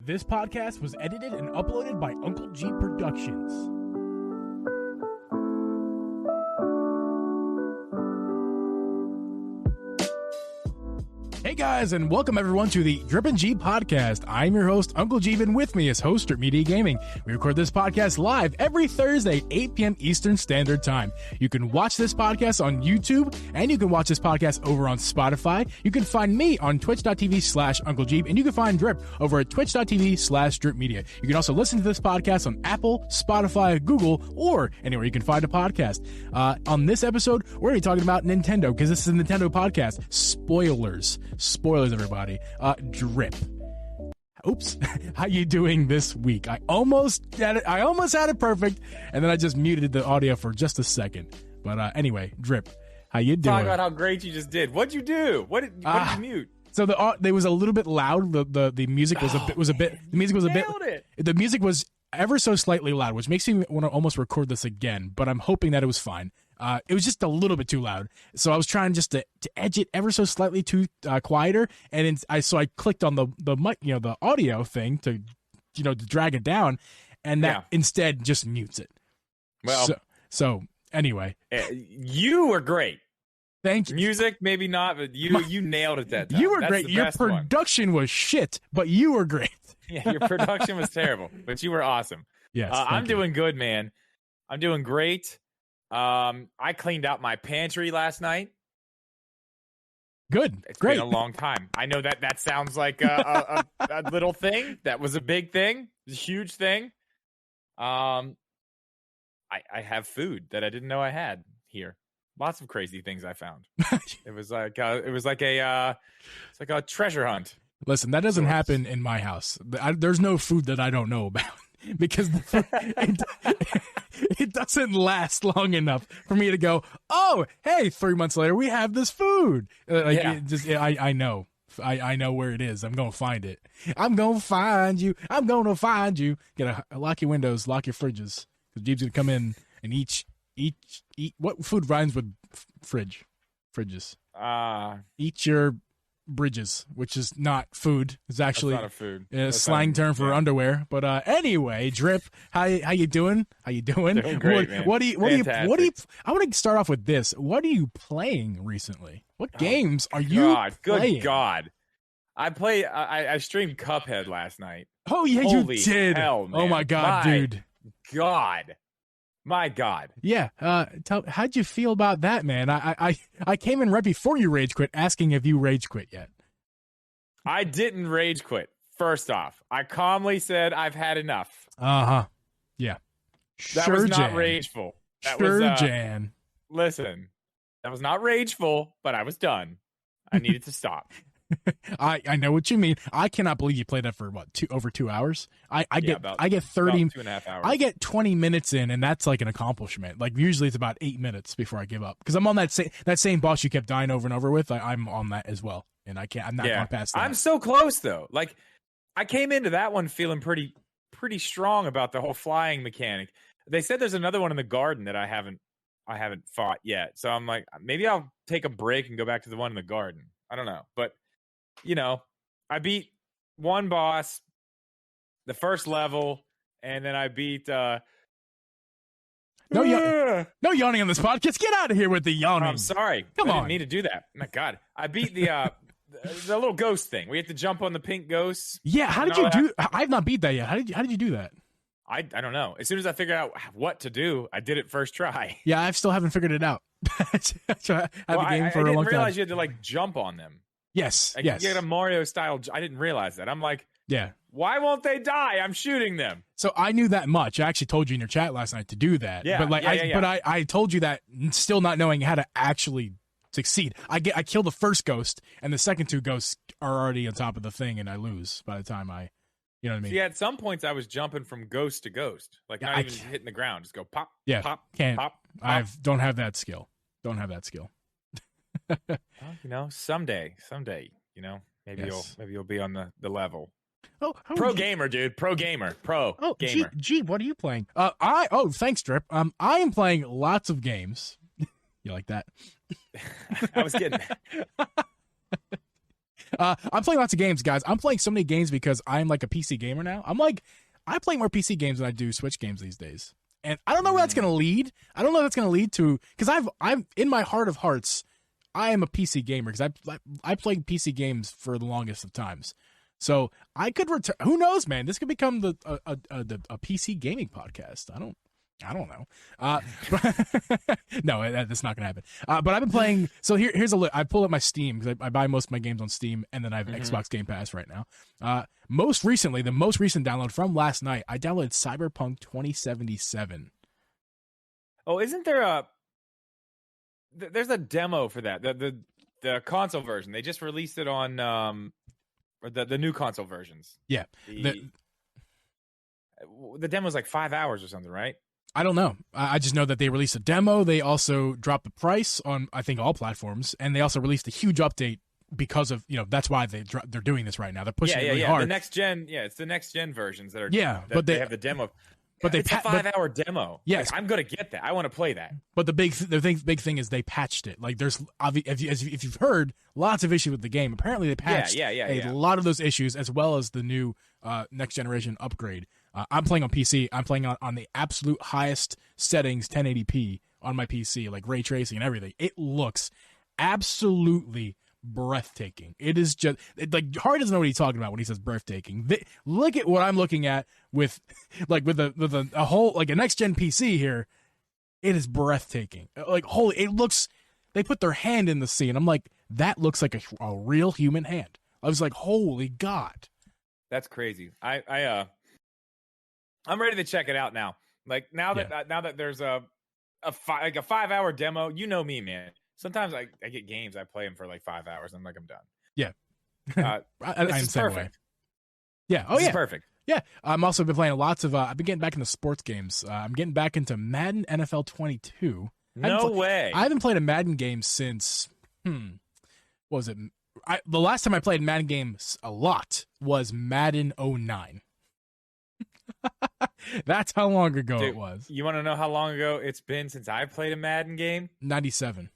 This podcast was edited and uploaded by Uncle Geeb Productions. Hey guys, and welcome everyone to the Drip and Geeb podcast. I'm your host, Uncle Geeb, and with me is host Drip Media Gaming. We record this podcast live every Thursday, 8 p.m. Eastern Standard Time. You can watch this podcast on YouTube, and you can watch this podcast over on Spotify. You can find me on twitch.tv/Uncle Geeb, and you can find Drip over at twitch.tv/Drip Media. You can also listen to this podcast on Apple, Spotify, Google, or anywhere you can find a podcast. On this episode, we're going to be talking about Nintendo, because this is a Nintendo podcast. Spoilers, everybody. Drip. Oops. How you doing this week? I almost had it perfect, and then I just muted the audio for just a second. But anyway, Drip. How you doing? Talk about how great you just did. What'd you do? What did you mute? So they was a little bit loud. The music was a bit. The music was ever so slightly loud, which makes me want to almost record this again. But I'm hoping that it was fine. It was just a little bit too loud, so I was trying just to edge it ever so slightly too quieter, and I clicked on the mic, the audio thing to drag it down, and that instead just mutes it. Well, so anyway, you were great. Thank you. Music, maybe not, but you nailed it that time. You were great. Your production was shit, but you were great. Yeah, your production was terrible, but you were awesome. Yes, I'm doing good, man. I'm doing great. I cleaned out my pantry last night. Good. It's Great. been a long time. I know that sounds like a little thing. That was a big thing. A huge thing. I have food that I didn't know I had here. Lots of crazy things I found. It was like a treasure hunt. Listen, that doesn't happen in my house. There's no food that I don't know about. Because it doesn't last long enough for me to go, oh, hey, 3 months later, we have this food. I know. I know where it is. I'm going to find it. I'm going to find you. I'm going to find you. Gotta lock your windows, lock your fridges. Because Jeeb's going to come in and eat. What food rhymes with fridge? Fridges. Eat your bridges, which is not food. It's actually not a food. A slang term for underwear. But anyway, Drip, how you doing? How you doing? Doing great, man. What do you I want to start off with this. What are you playing recently? What games are you playing? Good God. I streamed Cuphead last night. Oh yeah, Holy you did. Hell, man. Oh my God, dude. My God. Yeah. How'd you feel about that, man? I came in right before you rage quit, asking if you rage quit yet. I didn't rage quit. First off, I calmly said I've had enough. Yeah. That was not rageful. That was Jan. Listen, that was not rageful, but I was done. I needed to stop. I know what you mean. I cannot believe you played that for over 2 hours. I get 30, about 2.5 hours. I get 20 minutes in, and that's like an accomplishment. Like usually it's about 8 minutes before I give up, because I'm on that same boss you kept dying over and over with. I'm on that as well, and I'm not going past that. I'm so close though. Like I came into that one feeling pretty strong about the whole flying mechanic. They said there's another one in the garden that I haven't fought yet. So I'm like, maybe I'll take a break and go back to the one in the garden. I don't know, but. I beat one boss, the first level, and then I beat. No yawning on this podcast. Get out of here with the yawning. I'm sorry. Come on. I didn't need to do that. My God, I beat the little ghost thing. We have to jump on the pink ghosts. Yeah, how did you do? I've not beat that yet. How did you do that? I don't know. As soon as I figured out what to do, I did it first try. Yeah, I still haven't figured it out. I didn't realize you had to jump on them. Yes, You get a Mario style. I didn't realize that. I'm like, why won't they die? I'm shooting them. So I knew that much. I actually told you in your chat last night to do that. Yeah, but I told you that still not knowing how to actually succeed. I kill the first ghost, and the second two ghosts are already on top of the thing, and I lose by the time you know what I mean? See, at some points I was jumping from ghost to ghost, not even hitting the ground, just go pop, pop, can't. Pop. Don't have that skill. Well, someday, maybe you'll be on the level. Oh, gamer, dude. Pro gamer. Oh, gamer. Geeb, what are you playing? Thanks, Drip. I am playing lots of games. You like that? I was kidding. I'm playing lots of games, guys. I'm playing so many games because I'm like a PC gamer now. I play more PC games than I do Switch games these days. And I don't know where that's going to lead. I don't know if that's going to lead to, because I'm in my heart of hearts, I am a PC gamer because I played PC games for the longest of times. So I could return. Who knows, man? This could become a PC gaming podcast. I don't know. No, that's not gonna happen. But I've been playing. So here's I pull up my Steam because I buy most of my games on Steam, and then I have Xbox Game Pass right now. Most recently, the most recent download from last night, I downloaded Cyberpunk 2077. Oh, isn't there there's a demo for that, the console version? They just released it on or the new console versions. Yeah, the demo was like 5 hours or something, right? I don't know. I just know that they released a demo. They also dropped the price on, I think, all platforms, and they also released a huge update because of, that's why they're doing this right now. They're pushing it really hard. The next gen, it's the next gen versions that are but they have the demo. But it's a 5 hour demo. Yes, I'm gonna get that. I want to play that. But the big thing is they patched it. Like there's if you've heard, lots of issues with the game. Apparently they patched a lot of those issues as well as the new next generation upgrade. I'm playing on PC. I'm playing on the absolute highest settings, 1080p on my PC, like ray tracing and everything. It looks absolutely breathtaking. It is just like Hardy doesn't know what he's talking about when he says breathtaking. Look at what I'm looking at with a whole like a next gen PC here. It is breathtaking. Like holy, it looks. They put their hand in the sea, and I'm like, that looks like a real human hand. I was like, holy God, that's crazy. I'm ready to check it out now. Like now that there's a 5 hour demo, you know me, man. Sometimes I get games, I play them for like 5 hours. I'm like, I'm done. Yeah. This is perfect. Way. Yeah. Oh, this yeah. is perfect. Yeah. I'm also been playing lots of, I've been getting back into sports games. I'm getting back into Madden NFL 22. No way. I haven't played a Madden game since, what was it? The last time I played Madden games a lot was Madden 09. That's how long ago it was. You want to know how long ago it's been since I played a Madden game? 97.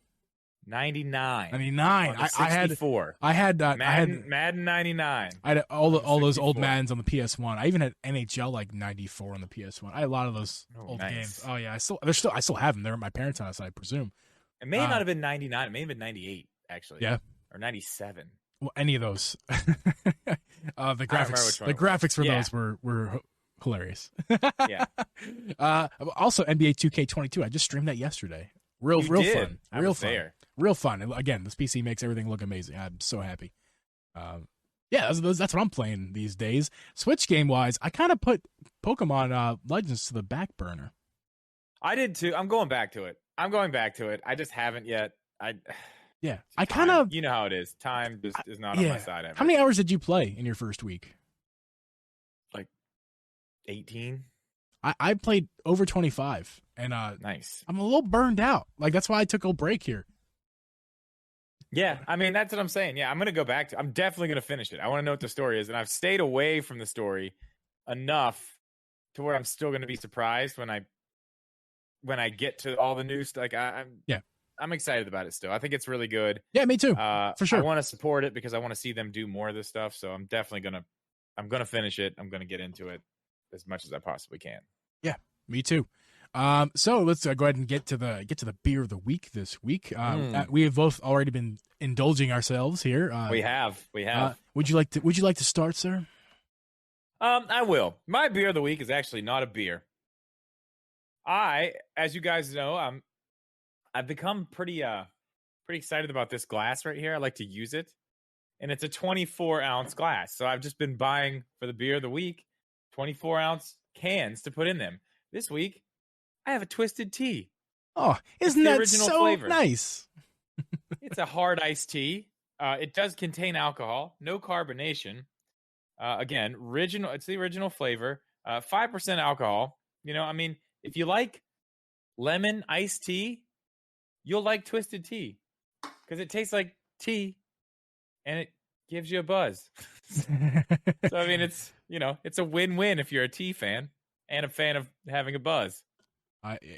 99. 99. I had Madden 99. I had all those old Maddens on the PS1. I even had NHL like 94 on the PS1. I had a lot of those old games. Oh yeah, I still have them. They're at my parents' house, I presume. It may not have been 99. It may have been 98 actually. Yeah. Or 97. Well, any of those. The graphics for those were hilarious. Yeah. Also NBA 2K22. I just streamed that yesterday. Real fun. Real fun. And again, this PC makes everything look amazing. I'm so happy. That's what I'm playing these days. Switch game wise, I kind of put Pokemon Legends to the back burner. I did too. I'm going back to it. I just haven't yet. I kind of, you know how it is. Time just is not on my side ever. How many hours did you play in your first week? Like 18. I played over 25, and nice. I'm a little burned out. Like that's why I took a break here. Yeah, I mean that's what I'm saying. Yeah, I'm gonna go back to. I'm definitely gonna finish it. I want to know what the story is, and I've stayed away from the story enough to where I'm still gonna be surprised when I get to all the news. Like I'm excited about it still. I think it's really good. Yeah, me too. For sure. I want to support it because I want to see them do more of this stuff. So I'm definitely gonna finish it. I'm gonna get into it as much as I possibly can. Yeah, me too. So let's go ahead and get to the beer of the week this week. We have both already been indulging ourselves here. We have. Would you like to start, sir? I will. My beer of the week is actually not a beer. As you guys know, I've become pretty excited about this glass right here. I like to use it, and it's a 24-ounce glass. So I've just been buying for the beer of the week 24-ounce cans to put in them. This week, I have a twisted tea. Oh, isn't that so flavor. Nice? It's a hard iced tea. It does contain alcohol, no carbonation. Again, it's the original flavor. 5% alcohol. I mean, if you like lemon iced tea, you'll like twisted tea because it tastes like tea and it gives you a buzz. So I mean, it's a win-win if you're a tea fan and a fan of having a buzz.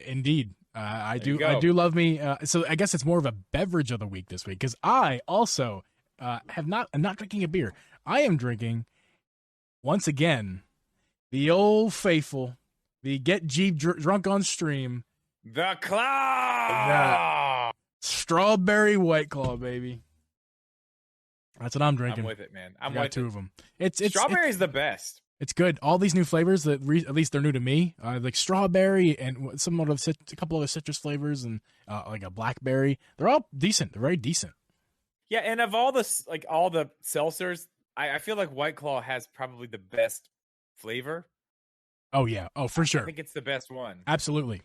Indeed. I do love me. So I guess it's more of a beverage of the week this week because I also I'm not drinking a beer. I am drinking, once again, the old faithful, the Get Geeb drunk on stream. The The Claw! strawberry White Claw, baby. That's what I'm drinking. I'm with it, man. I got two of them. It's Strawberry's the best. It's good. All these new flavors that at least they're new to me, like strawberry and some of a couple other citrus flavors and like a blackberry. They're all decent. They're very decent. Yeah, and of all the seltzers, I feel like White Claw has probably the best flavor. Oh yeah. Oh, for sure. I think it's the best one. Absolutely.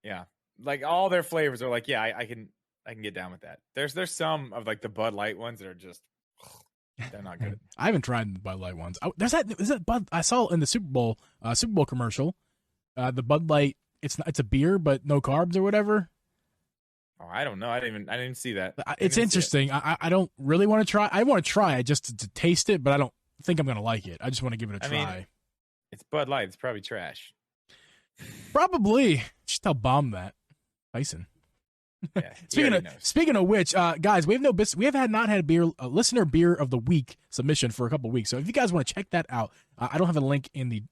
Yeah, like all their flavors are like, yeah, I can get down with that. There's some of like the Bud Light ones that are just they're not good. I haven't tried the Bud Light ones. Oh, is that Bud? I saw in the Super Bowl commercial, the Bud Light. It's a beer, but no carbs or whatever. Oh, I don't know. I didn't see that. It's interesting. I don't really want to try. I want to try it just to taste it, but I don't think I'm gonna like it. I just want to give it a try. Mean, it's Bud Light. It's probably trash. Probably. Just tell Bomb that. Tyson. Yeah, speaking of which, guys, we have not had a listener beer of the week submission for a couple of weeks. So if you guys want to check that out, I don't have a link in the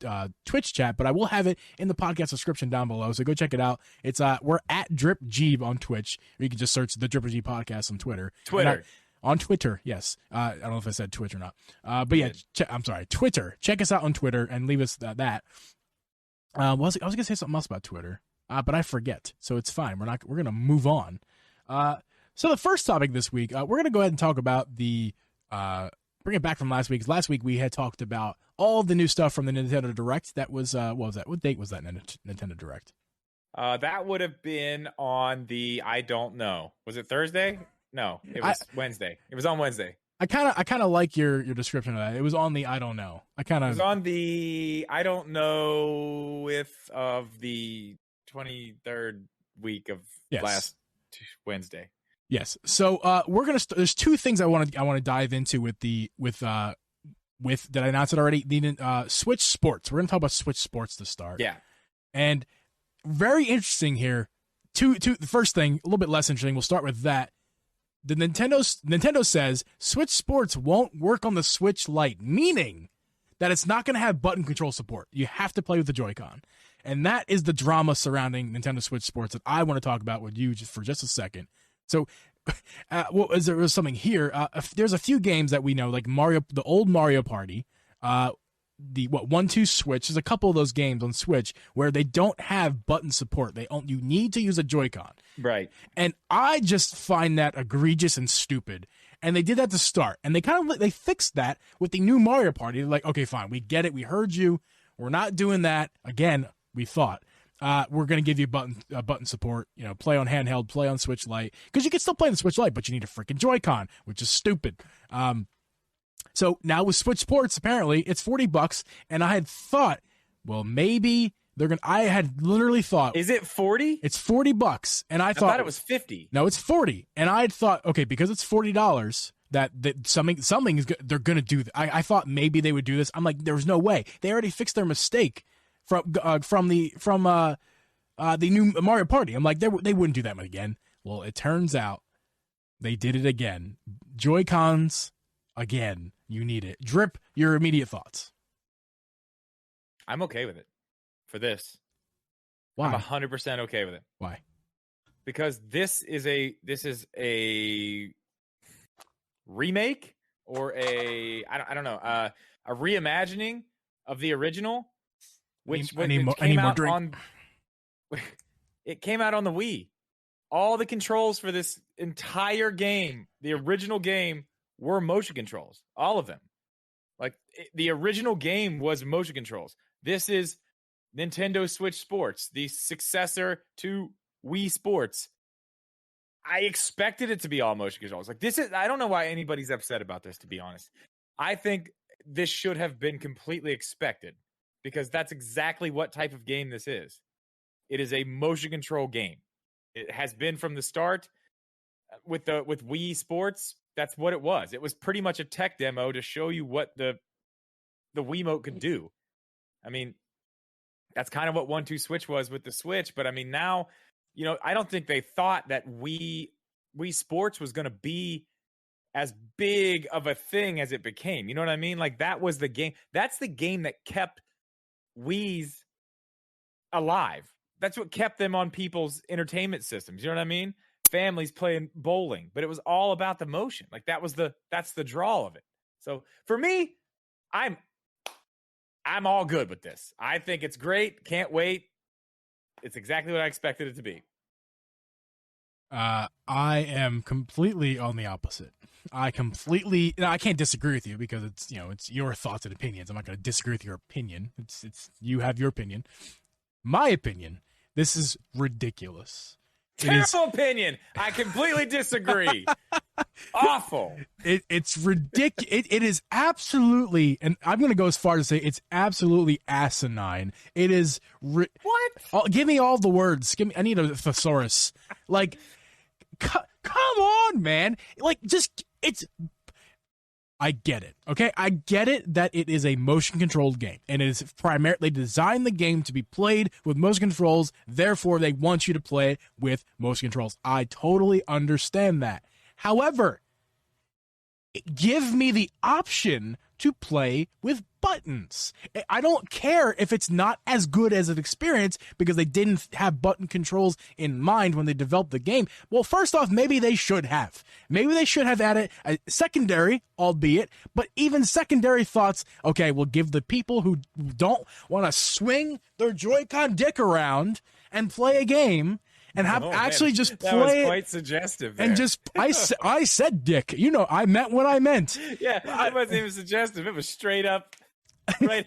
Twitch chat, but I will have it in the podcast description down below. So go check it out. It's we're at Drip Geeb on Twitch, or you can just search the Dripper G podcast on Twitter. On Twitter, yes. I don't know if I said Twitch or not. But yeah, I'm sorry, Twitter. Check us out on Twitter and leave us that. I was gonna say something else about Twitter. But I forget, so it's fine. We're going to move on. So the first topic this week, we're going to go ahead and talk about bring it back from last week. Last week we had talked about all the new stuff from the Nintendo Direct. That was, what was that? What date was that Nintendo Direct? That would have been on the, I don't know. Was it Thursday? No, it was Wednesday. It was on Wednesday. I kind of like your description of that. It was on the I don't know. It was on the I don't know of the 23rd week of last Wednesday. Yes. So we're gonna. There's two things I want to dive into with did I announce it already? The Switch Sports. We're gonna talk about Switch Sports to start. Yeah. And very interesting here. The first thing, a little bit less interesting. We'll start with that. The Nintendo says Switch Sports won't work on the Switch Lite, meaning that it's not going to have button control support. You have to play with the Joy-Con. And that is the drama surrounding Nintendo Switch Sports that I want to talk about with you for just a second. So, there was something here. There's a few games that we know, like the old Mario Party, the 1-2 Switch. There's a couple of those games on Switch where they don't have button support. You need to use a Joy-Con. Right. And I just find that egregious and stupid. And they did that to start. And they fixed that with the new Mario Party. They're like, okay, fine, we get it. We heard you. We're not doing that again. We thought we're going to give you button support. Play on handheld, play on Switch Lite, because you can still play on the Switch Lite, but you need a freaking Joy-Con, which is stupid. So now with Switch Sports, apparently it's $40, and I had thought, well, maybe they're gonna. I had literally thought, is it 40? It's $40, and I thought it was 50. No, it's 40, and I had thought, okay, because it's $40. That something is they're gonna do. I thought maybe they would do this. I'm like, there's no way. They already fixed their mistake from the new Mario Party. I'm like, they wouldn't do that one again. Well, it turns out they did it again. Joy-Cons again. You need it. Drip, your immediate thoughts. I'm okay with it for this. Why? I'm 100% okay with it. Why? Because this is a remake or I don't know, a reimagining of the original, which came out on the Wii. All the controls for this entire game, the original game, were motion controls. All of them. Like the original game was motion controls. This is Nintendo Switch Sports, the successor to Wii Sports. I expected it to be all motion controls. I don't know why anybody's upset about this, to be honest. I think this should have been completely expected because that's exactly what type of game this is. It is a motion control game. It has been from the start with Wii Sports. That's what it was. It was pretty much a tech demo to show you what the Wiimote could do. I mean, that's kind of what 1-2 Switch was with the Switch. But I mean, now, I don't think they thought that Wii Wii Sports was going to be as big of a thing as it became. You know what I mean? Like that was the game. That's the game that kept Wii's alive. That's what kept them on people's entertainment systems. You know what I mean? Families playing bowling, but it was all about the motion. Like that's the draw of it. So for me, I'm all good with this. I think it's great. Can't wait. It's exactly what I expected it to be. I am completely on the opposite. I can't disagree with you because it's your thoughts and opinions. I'm not going to disagree with your opinion. It's you have your opinion. My opinion, this is ridiculous. Terrible opinion. I completely disagree. Awful. It's ridiculous. It is absolutely, and I'm going to go as far as to say it's absolutely asinine. It is what? Give me all the words. I need a thesaurus. Like, come on, man. Like, I get it, okay? I get it that it is a motion-controlled game, and it is primarily designed the game to be played with motion controls, therefore they want you to play it with motion controls. I totally understand that. However, give me the option to play with buttons. I don't care if it's not as good as an experience because they didn't have button controls in mind when they developed the game. Well, first off, maybe they should have. Maybe they should have added a secondary, albeit, but even secondary thoughts, okay, we'll give the people who don't want to swing their Joy-Con dick around and play a game and have just play that was quite suggestive there. And just I said dick. I meant what I meant. Yeah, it wasn't even suggestive. It was straight up right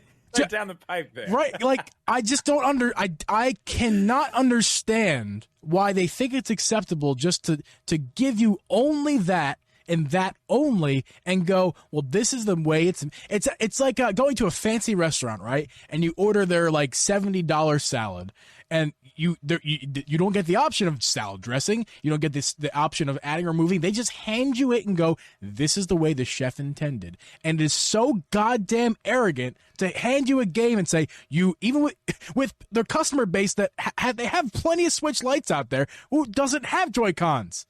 down the pipe there. Right, like I just don't I cannot understand why they think it's acceptable just to give you only that and that only and go, well, this is the way it's like going to a fancy restaurant, right? And you order their like $70 salad and you don't get the option of salad dressing. You don't get the option of adding or removing. They just hand you it and go, this is the way the chef intended. And it is so goddamn arrogant to hand you a game and say, even with their customer base that they have plenty of Switch Lites out there who doesn't have Joy-Cons.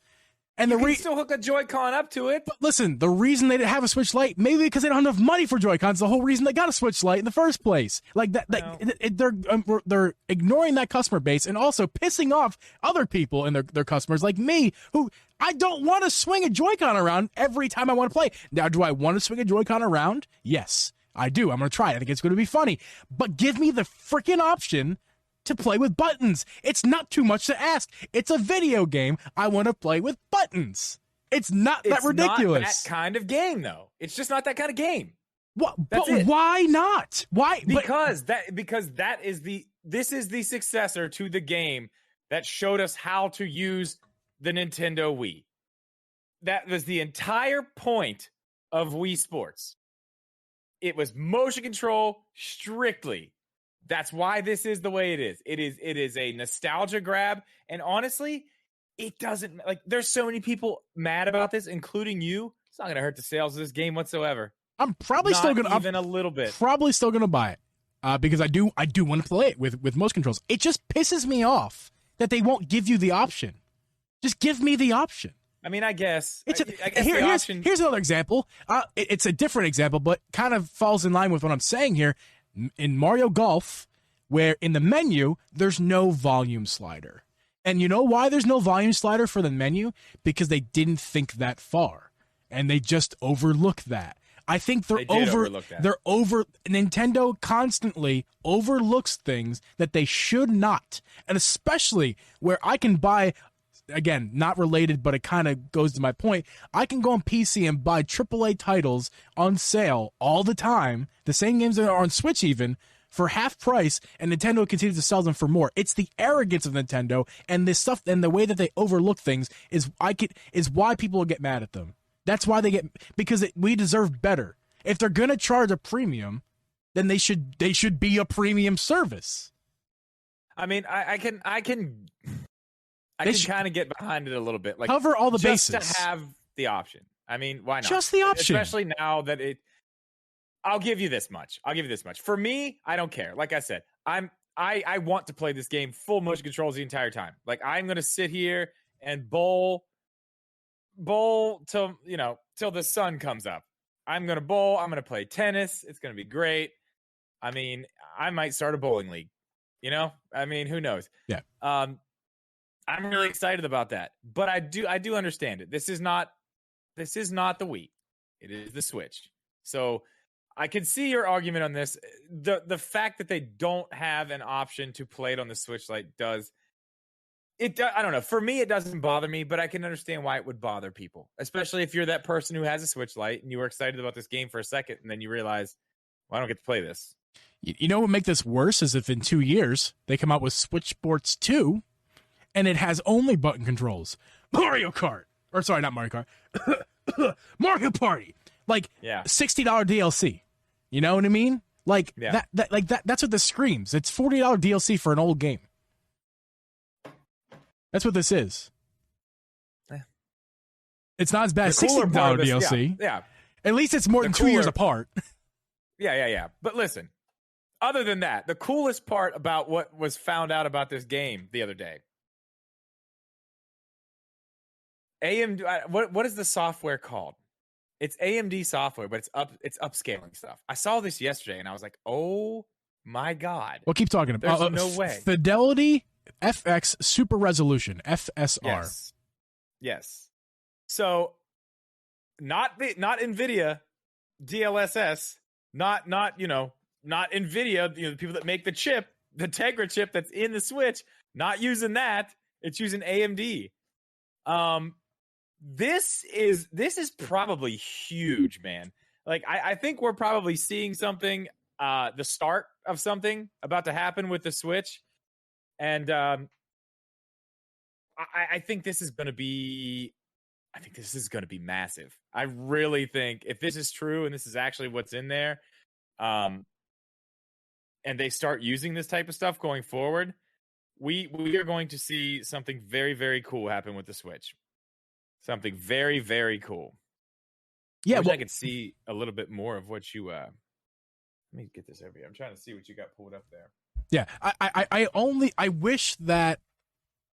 And you can still hook a Joy-Con up to it. But listen, the reason they didn't have a Switch Lite, maybe because they don't have enough money for Joy-Cons, the whole reason they got a Switch Lite in the first place. Like that, they're ignoring that customer base and also pissing off other people and their customers like me, who I don't want to swing a Joy-Con around every time I want to play. Now, do I want to swing a Joy-Con around? Yes, I do. I'm going to try it. I think it's going to be funny. But give me the freaking option to play with buttons. It's not too much to ask. It's a video game. I want to play with buttons. It's not that ridiculous. Not that kind of game, though. It's just not that kind of game. What? But why not? Why? Because this is the successor to the game that showed us how to use the Nintendo Wii. That was the entire point of Wii Sports. It was motion control strictly. That's why this is the way it is. It is a nostalgia grab. And honestly, it doesn't, like, there's so many people mad about this, including you. It's not going to hurt the sales of this game whatsoever. I'm probably still going to, even a little bit. Probably still going to buy it because I do want to play it with motion controls. It just pisses me off that they won't give you the option. Just give me the option. I mean, I guess. Here's another example. It's a different example, but kind of falls in line with what I'm saying here. In Mario Golf, where in the menu, there's no volume slider. And you know why there's no volume slider for the menu? Because they didn't think that far. And they just overlooked that. I think they're over. Nintendo constantly overlooks things that they should not. And especially where I can buy, again, not related, but it kind of goes to my point. I can go on PC and buy AAA titles on sale all the time, the same games that are on Switch even, for half price, and Nintendo continues to sell them for more. It's the arrogance of Nintendo, and this stuff, and the way that they overlook things is why people get mad at them. That's why because we deserve better. If they're gonna charge a premium, then they should be a premium service. I mean, I can kind of get behind it a little bit. Like, cover all the bases. Just to have the option. I mean, why not? Just the option. Especially now that I'll give you this much. For me, I don't care. Like I said, I want to play this game full motion controls the entire time. Like, I'm going to sit here and bowl bowl till the sun comes up. I'm gonna bowl. I'm gonna play tennis. It's gonna be great. I mean, I might start a bowling league. I mean, who knows? Yeah. I'm really excited about that. But I do understand it. This is not the Wii. It is the Switch. So I can see your argument on this. The fact that they don't have an option to play it on the Switch Lite does. I don't know. For me, it doesn't bother me, but I can understand why it would bother people, especially if you're that person who has a Switch Lite and you were excited about this game for a second, and then you realize, well, I don't get to play this. You know what would make this worse is if in 2 years they come out with Switch Sports 2, and it has only button controls. Mario Kart, or sorry, not Mario Kart, Mario Party, like $60 DLC. You know what I mean? Like that's what this screams. It's $40 DLC for an old game. That's what this is. It's not as bad as $60 DLC. Yeah. At least it's more than 2 years apart. Yeah. But listen, other than that, the coolest part about what was found out about this game the other day, AMD, what is the software called? It's AMD software, but it's upscaling stuff. I saw this yesterday and I was like, oh my God. Well, keep talking about There's no way. Fidelity FX Super Resolution, FSR. Yes. So not NVIDIA DLSS, not NVIDIA, the people that make the chip, the Tegra chip that's in the Switch, not using that. It's using AMD. This is probably huge, man. Like I think we're probably seeing something, the start of something about to happen with the Switch. And I think this is going to be massive. I really think if this is true and this is actually what's in there, and they start using this type of stuff going forward, we are going to see something very, very cool happen with the Switch. Something very, very cool. Yeah, I could see a little bit more of what you. Let me get this over here. I'm trying to see what you got pulled up there. Yeah, I wish that.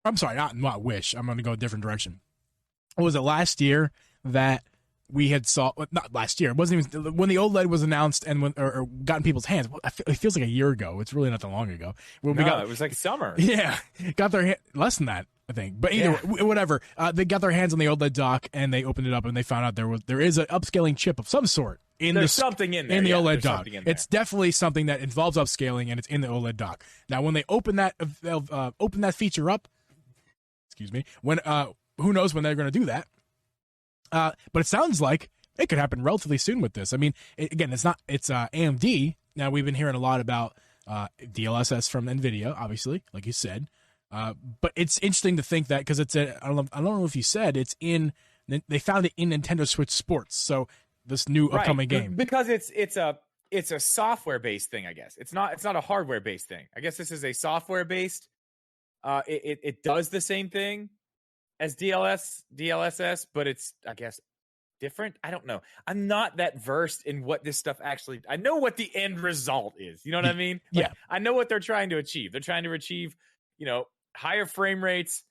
I'm sorry, not wish. I'm going to go a different direction. Was it last year that we had not last year? It wasn't even when the OLED was announced and when or got in people's hands. It feels like a year ago. It's really not that long ago. It was like summer. Yeah, got their less than that, I think. But either whatever, they got their hands on the OLED dock and they opened it up and they found out there is an upscaling chip of some sort. There's something in there. In the OLED dock. It's definitely something that involves upscaling, and it's in the OLED dock. Now, when they open that feature up, excuse me, when who knows when they're going to do that? But it sounds like it could happen relatively soon with this. I mean, again, it's AMD. Now, we've been hearing a lot about DLSS from NVIDIA, obviously, like you said. But it's interesting to think that because I don't know if you said they found it in Nintendo Switch Sports. So this new upcoming game, because it's a software based thing, I guess. It's not a hardware based thing. I guess this is a software based. It does the same thing as DLSS, but it's, I guess, different. I don't know. I'm not that versed in what this stuff actually. I know what the end result is. You know what I mean? Yeah. I know what they're trying to achieve. They're trying to achieve, higher frame rates,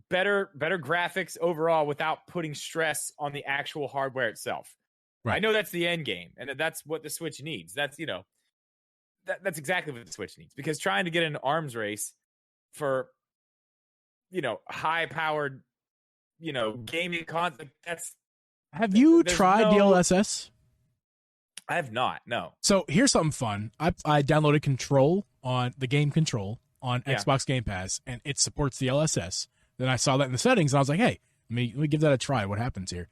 better graphics overall without putting stress on the actual hardware itself. Right. I know that's the end game, and that's what the Switch needs. That's that's exactly what the Switch needs, because trying to get an arms race for high powered gaming content, have you tried DLSS? I have not. No. So here's something fun. I downloaded Control on the game Control on Xbox Game Pass, and it supports the DLSS. Then I saw that in the settings, and I was like, hey, let me give that a try. What happens here?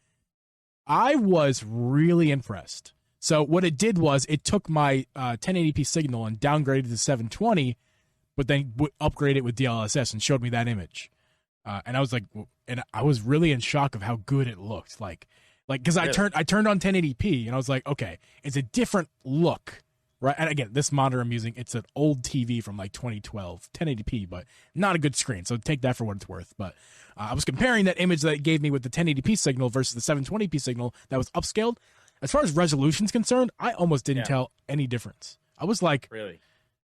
I was really impressed. So what it did was it took my 1080p signal and downgraded to 720, but then upgraded it with DLSS and showed me that image. And I was like, and I was really in shock of how good it looked. Like because really? I turned on 1080p and I was like, okay, it's a different look. Right, and again, this monitor I'm using, it's an old TV from like 2012, 1080p, but not a good screen, so take that for what it's worth. But I was comparing that image that it gave me with the 1080p signal versus the 720p signal that was upscaled. As far as resolution's concerned, I almost didn't tell any difference. I was like, really?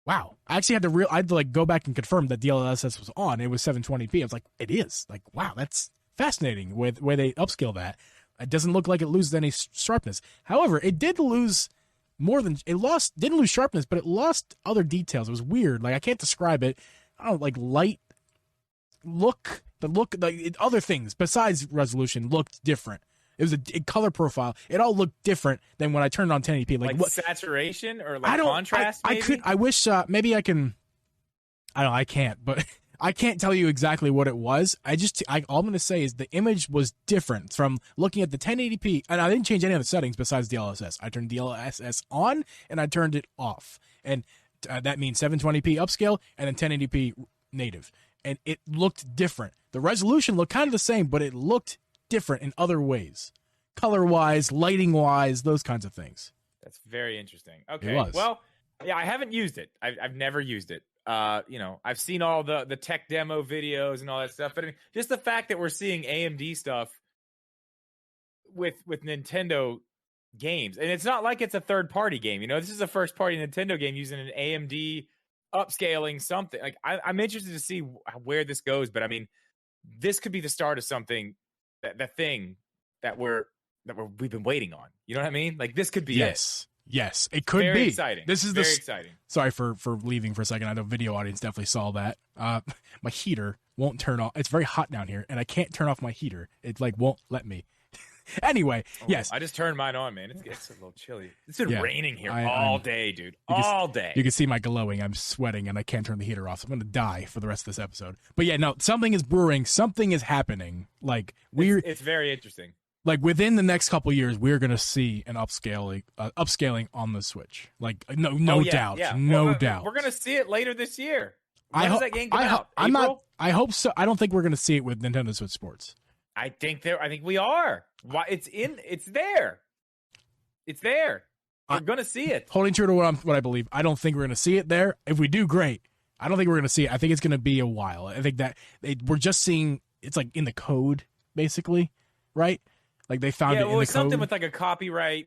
Wow. I actually had to go back and confirm that DLSS was on. It was 720p. I was like, it is. Like, wow, that's fascinating with where they upscale that. It doesn't look like it loses any sharpness. However, it did lose more than it lost. Didn't lose sharpness, but it lost other details. It was weird. Like I can't describe it. I don't know, like light look. Other things besides resolution looked different. It was a color profile. It all looked different than when I turned on 1080p. Like what saturation or like contrast? I wish maybe I can. I don't know. I can't, but I can't tell you exactly what it was. All I'm going to say is the image was different from looking at the 1080p, and I didn't change any of the settings besides DLSS. I turned DLSS on and I turned it off, and that means 720p upscale and then 1080p native, and it looked different. The resolution looked kind of the same, but it looked different in other ways, color-wise, lighting-wise, those kinds of things. That's very interesting. Okay, it was. Well, yeah, I haven't used it. I've never used it. I've seen all the tech demo videos and all that stuff, but I mean, just the fact that we're seeing AMD stuff with Nintendo games, and it's not like it's a third party game. This is a first party Nintendo game using an AMD upscaling something. Like I'm interested to see where this goes, but I mean, this could be the start of something, the thing that we've been waiting on. You know what I mean? Like this could be it. Yes, it could very be. Exciting. This is very exciting. Sorry for leaving for a second. I know video audience definitely saw that. My heater won't turn off. It's very hot down here, and I can't turn off my heater. It won't let me. Anyway, yes. I just turned mine on, man. It's a little chilly. It's been raining here all day, dude. All day. You can see my glowing. I'm sweating, and I can't turn the heater off. So I'm going to die for the rest of this episode. But yeah, no, something is brewing. Something is happening. Like it's very interesting. Like within the next couple years, we're going to see an upscaling on the Switch. Like no doubt, no doubt. We're going to see it later this year. When does that game come out? I hope so. I don't think we're going to see it with Nintendo Switch Sports. I think we are. Why it's there. It's there. We're going to see it. Holding true to what I believe. I don't think we're going to see it there. If we do, great. I don't think we're going to see it. I think it's going to be a while. I think that we're just seeing it's like in the code, basically, right? Like they found it in the code. Something with like a copyright,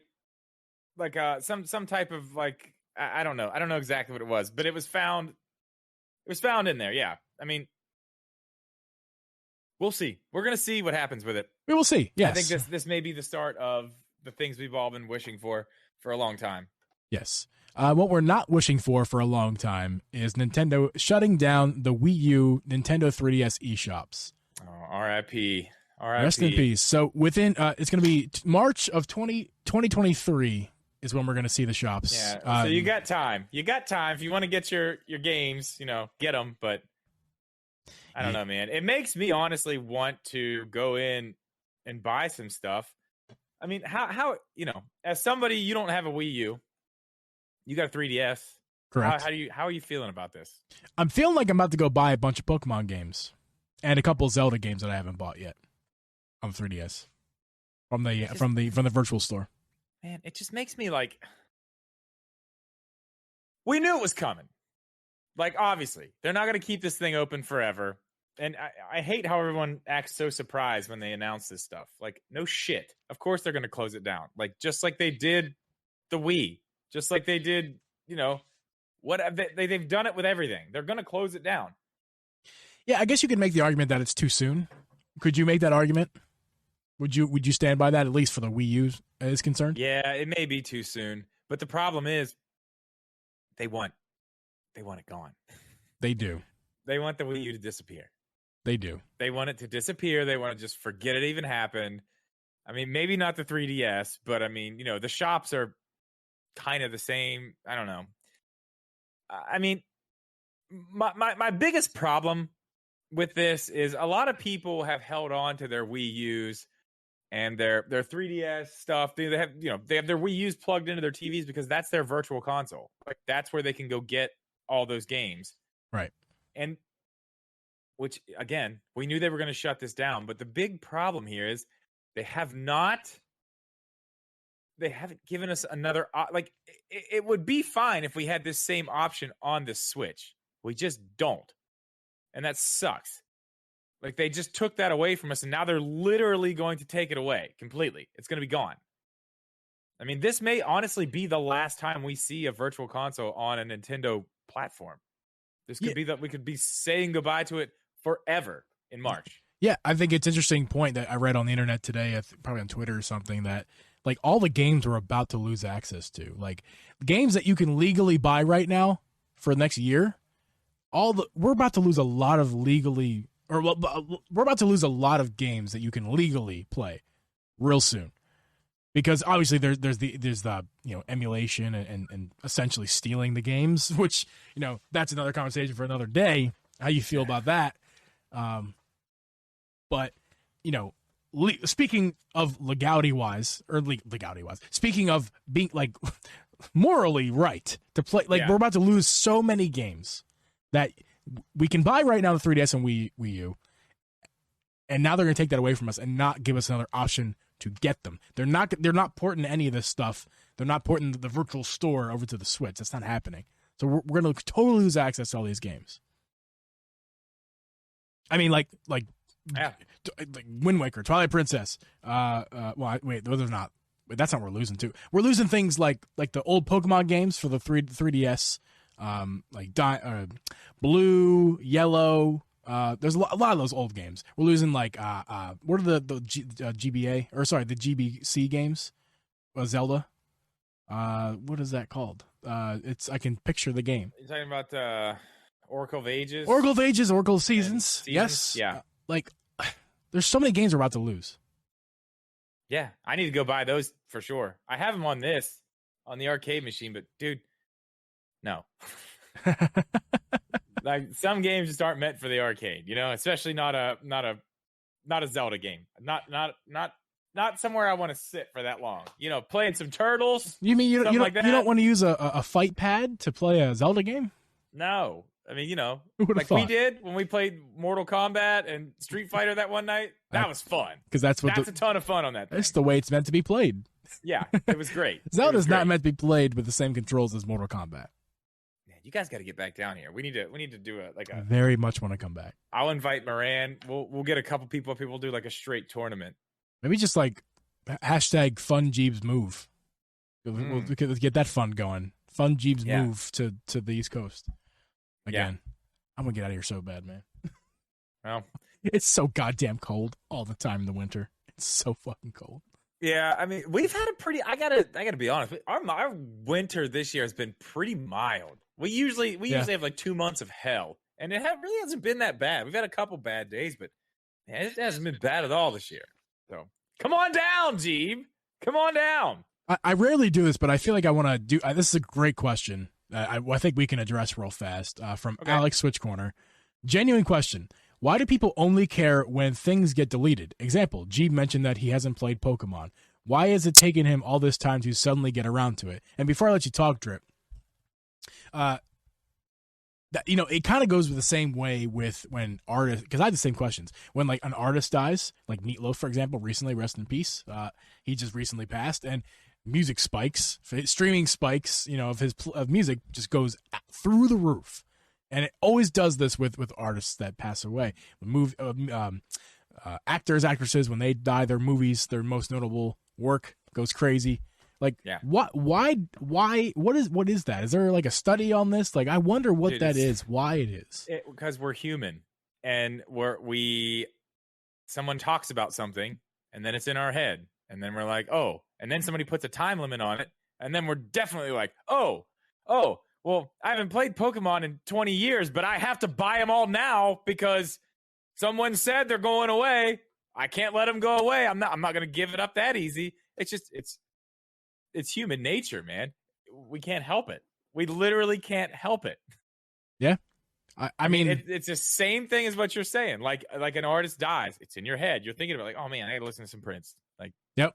like some type of like I don't know. I don't know exactly what it was, but it was found. It was found in there. Yeah. I mean, we'll see. We're gonna see what happens with it. We will see. Yes. I think this may be the start of the things we've all been wishing for a long time. Yes. What we're not wishing for a long time is Nintendo shutting down the Wii U, Nintendo 3DS eShops. Oh, R.I.P. Rest in peace. So within, it's going to be March of 2023 is when we're going to see the shops. Yeah. So you got time. You got time if you want to get your games. Get them. But I don't know, man. It makes me honestly want to go in and buy some stuff. I mean, how as somebody, you don't have a Wii U, you got a 3DS. Correct. How are you feeling about this? I'm feeling like I'm about to go buy a bunch of Pokemon games and a couple of Zelda games that I haven't bought yet. On 3DS from the virtual store. Man, it just makes me like we knew it was coming. Like obviously, they're not going to keep this thing open forever. And I hate how everyone acts so surprised when they announce this stuff. Like no shit. Of course they're going to close it down. Like just like they did the Wii, just like they did, they've done it with everything. They're going to close it down. Yeah, I guess you could make the argument that it's too soon. Could you make that argument? Would you stand by that, at least for the Wii U is concerned? Yeah, it may be too soon. But the problem is they want it gone. They do. They want the Wii U to disappear. They do. They want it to disappear. They want to just forget it even happened. I mean, maybe not the 3DS, but I mean, the shops are kind of the same. I don't know. I mean, my biggest problem with this is a lot of people have held on to their Wii U's and their 3DS stuff. They have their Wii U's plugged into their TVs because that's their virtual console. Like that's where they can go get all those games. Right. And which again, we knew they were going to shut this down, but the big problem here is they haven't given us another it would be fine if we had this same option on the Switch. We just don't. And that sucks. Like they just took that away from us and now they're literally going to take it away completely. It's going to be gone. I mean, this may honestly be the last time we see a virtual console on a Nintendo platform. This could be that we could be saying goodbye to it forever in March. Yeah, I think it's an interesting point that I read on the internet today, probably on Twitter or something, that like all the games we're about to lose access to, like games that you can legally buy right now for the next year, we're about to lose a lot of we're about to lose a lot of games that you can legally play real soon, because obviously there's the emulation and essentially stealing the games, which that's another conversation for another day. How you feel about that? But speaking of legality wise, speaking of being like morally right to play, like we're about to lose so many games that we can buy right now, the 3DS and Wii U, and now they're going to take that away from us and not give us another option to get them. They're not porting any of this stuff. They're not porting the virtual store over to the Switch. That's not happening. So we're going to totally lose access to all these games. I mean, like Wind Waker, Twilight Princess. Wait, those are not. Wait, that's not what we're losing too. We're losing things like the old Pokemon games for the 3DS, like Blue, Yellow. There's a lot of those old games. We're losing like what are the GBA or sorry the GBC games? Zelda. What is that called? I can picture the game. You're talking about Oracle of Ages. Oracle of Seasons. Yes. Yeah. Like, there's so many games we're about to lose. Yeah, I need to go buy those for sure. I have them on the arcade machine, but dude, no. Like some games just aren't meant for the arcade, especially not a Zelda game. Not somewhere I want to sit for that long. Playing some Turtles. You mean you don't want to use a fight pad to play a Zelda game? No. I mean, like we did when we played Mortal Kombat and Street Fighter that one night. That was fun. Because that's a ton of fun on that thing. That's the way it's meant to be played. Yeah, it was great. Zelda's not meant to be played with the same controls as Mortal Kombat. Man, you guys got to get back down here. We need to do a I very much want to come back. I'll invite Moran. We'll get a couple people. People do like a straight tournament. Maybe just like hashtag Fun Geeb's move. We'll get that fun going. Fun Geeb's move to the East Coast. Again, I'm going to get out of here so bad, man. Well, it's so goddamn cold all the time in the winter. It's so fucking cold. Yeah, I mean, we've had a pretty. I gotta be honest. Our winter this year has been pretty mild. We usually have like 2 months of hell, and it really hasn't been that bad. We've had a couple bad days, but man, it hasn't been bad at all this year. So come on down, Geeb. Come on down. I rarely do this, but I feel like I want to do. This is a great question. I think we can address real fast from Alex Switch Corner. Genuine question. Why do people only care when things get deleted? Example, Geeb mentioned that he hasn't played Pokemon. Why is it taking him all this time to suddenly get around to it? And before I let you talk, Drip, it kind of goes with the same way with when artists, because I had the same questions. When like an artist dies, like Meatloaf, for example, recently, rest in peace. He just recently passed, and music spikes, streaming spikes, of music just goes through the roof. And it always does this with artists that pass away. Actors, actresses, when they die, their movies, their most notable work goes crazy. Like, why, what is that? Is there like a study on this? Like, I wonder what that is, why it is. Because we're human, and someone talks about something, and then it's in our head, and then we're like, oh, and then somebody puts a time limit on it, and then we're definitely like, oh, well, I haven't played Pokemon in 20 years, but I have to buy them all now because someone said they're going away. I can't let them go away. I'm not going to give it up that easy. It's just, it's human nature, man. We can't help it. We literally can't help it. Yeah. I mean, it's the same thing as what you're saying. Like an artist dies, it's in your head. You're thinking about like, oh man, I got to listen to some Prince. Like, yep.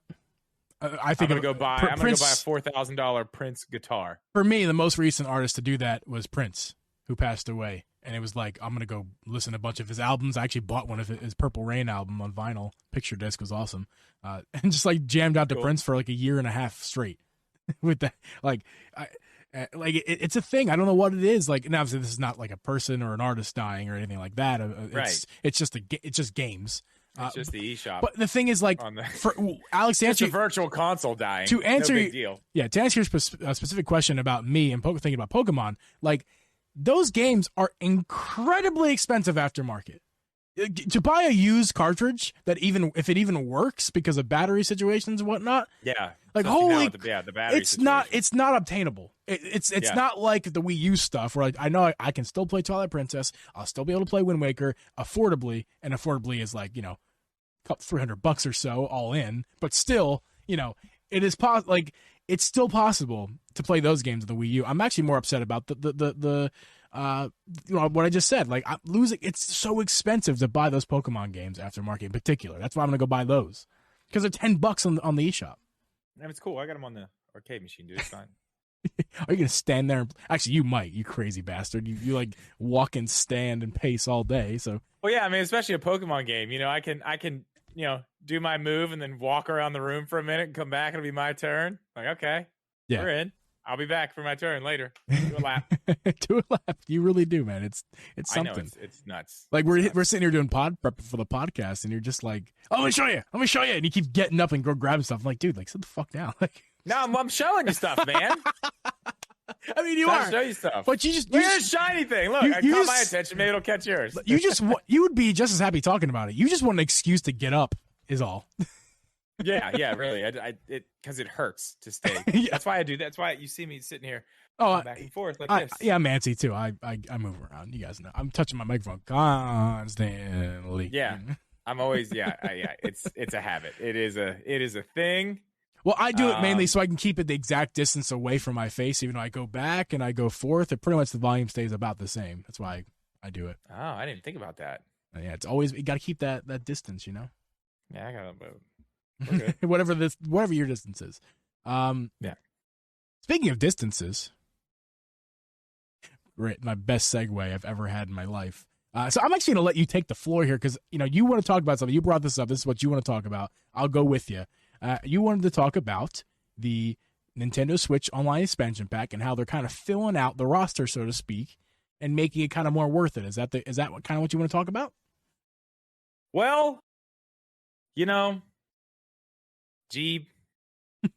I think I'm gonna go buy a $4,000 Prince guitar. For me, the most recent artist to do that was Prince, who passed away. And it was like, I'm gonna go listen to a bunch of his albums. I actually bought one of his Purple Rain album on vinyl. Picture disc was awesome, and just like jammed out to Prince for like a year and a half straight. With that, it's a thing. I don't know what it is. Like, now obviously this is not like a person or an artist dying or anything like that. It's just games. It's just the eShop. But the thing is, like, for Alex, to answer a virtual console dying. To answer, no big deal. Yeah, to answer your specific question about me and thinking about Pokemon, like, those games are incredibly expensive aftermarket. to buy a used cartridge that even if it even works because of battery situations and whatnot. Yeah. Like holy, the battery. It's not obtainable. It's not like the Wii U stuff where I know I can still play Twilight Princess. I'll still be able to play Wind Waker affordably, and affordably is like $300 or so all in. But still, it is it's still possible to play those games with the Wii U. I'm actually more upset about the what I just said. Like I'm losing. It's so expensive to buy those Pokemon games aftermarket in particular. That's why I'm gonna go buy those because they're $10 on the eShop. And it's cool. I got them on the arcade machine, dude. It's fine. Are you gonna stand there? Actually, you might. You crazy bastard. You like walk and stand and pace all day. So. Well, yeah. I mean, especially a Pokemon game. I can do my move and then walk around the room for a minute and come back. It'll be my turn. Like, okay, yeah, we're in. I'll be back for my turn later. Do a lap. Do a lap. You really do, man. It's something. I know, it's nuts. Like we're sitting here doing pod prep for the podcast, and you're just like, "Oh, let me show you," and you keep getting up and go grab stuff. I'm like, dude, like sit the fuck down. Like, no, I'm showing you stuff, man. I mean, you are. Show you stuff, but you just look at this shiny thing. Look, I caught my attention. Maybe it'll catch yours. You would be just as happy talking about it. You just want an excuse to get up, is all. Yeah, really. Because it hurts to stay. Yeah. That's why I do that. That's why you see me sitting here back and forth like this. Yeah, I'm antsy too. I move around. You guys know. I'm touching my microphone constantly. Yeah, I'm always. Yeah. It's a habit. It is a thing. Well, I do it mainly so I can keep it the exact distance away from my face. Even though I go back and I go forth, it pretty much the volume stays about the same. That's why I do it. Oh, I didn't think about that. Yeah, it's always you got to keep that distance. Yeah, I gotta move. whatever your distance is. Yeah. Speaking of distances, right, my best segue I've ever had in my life. So I'm actually gonna let you take the floor here because you want to talk about something. You brought this up. This is what you want to talk about. I'll go with you. You wanted to talk about the Nintendo Switch Online Expansion Pack and how they're kind of filling out the roster, so to speak, and making it kind of more worth it. Is that kind of what you want to talk about? Well, Geeb,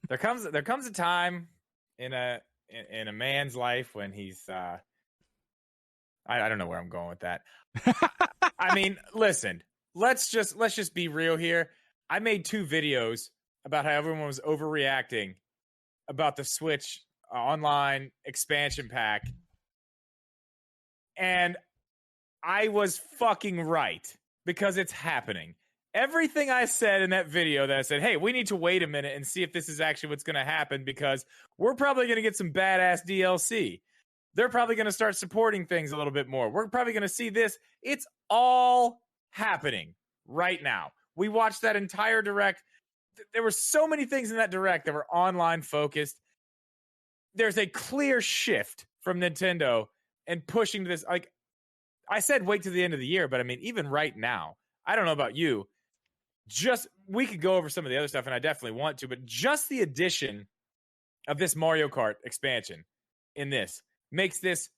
there comes a time in a man's life when he's I don't know where I'm going with that. I mean, listen, let's just be real here. I made 2 videos about how everyone was overreacting about the Switch Online Expansion Pack, and I was fucking right because it's happening. Everything I said in that video that I said, hey, we need to wait a minute and see if this is actually what's going to happen because we're probably going to get some badass DLC. They're probably going to start supporting things a little bit more. We're probably going to see this. It's all happening right now. We watched that entire Direct. There were so many things in that Direct that were online focused. There's a clear shift from Nintendo and pushing to this. Like I said, wait to the end of the year, but I mean, even right now, I don't know about you. We could go over some of the other stuff, and I definitely want to, but just the addition of this Mario Kart expansion in this makes this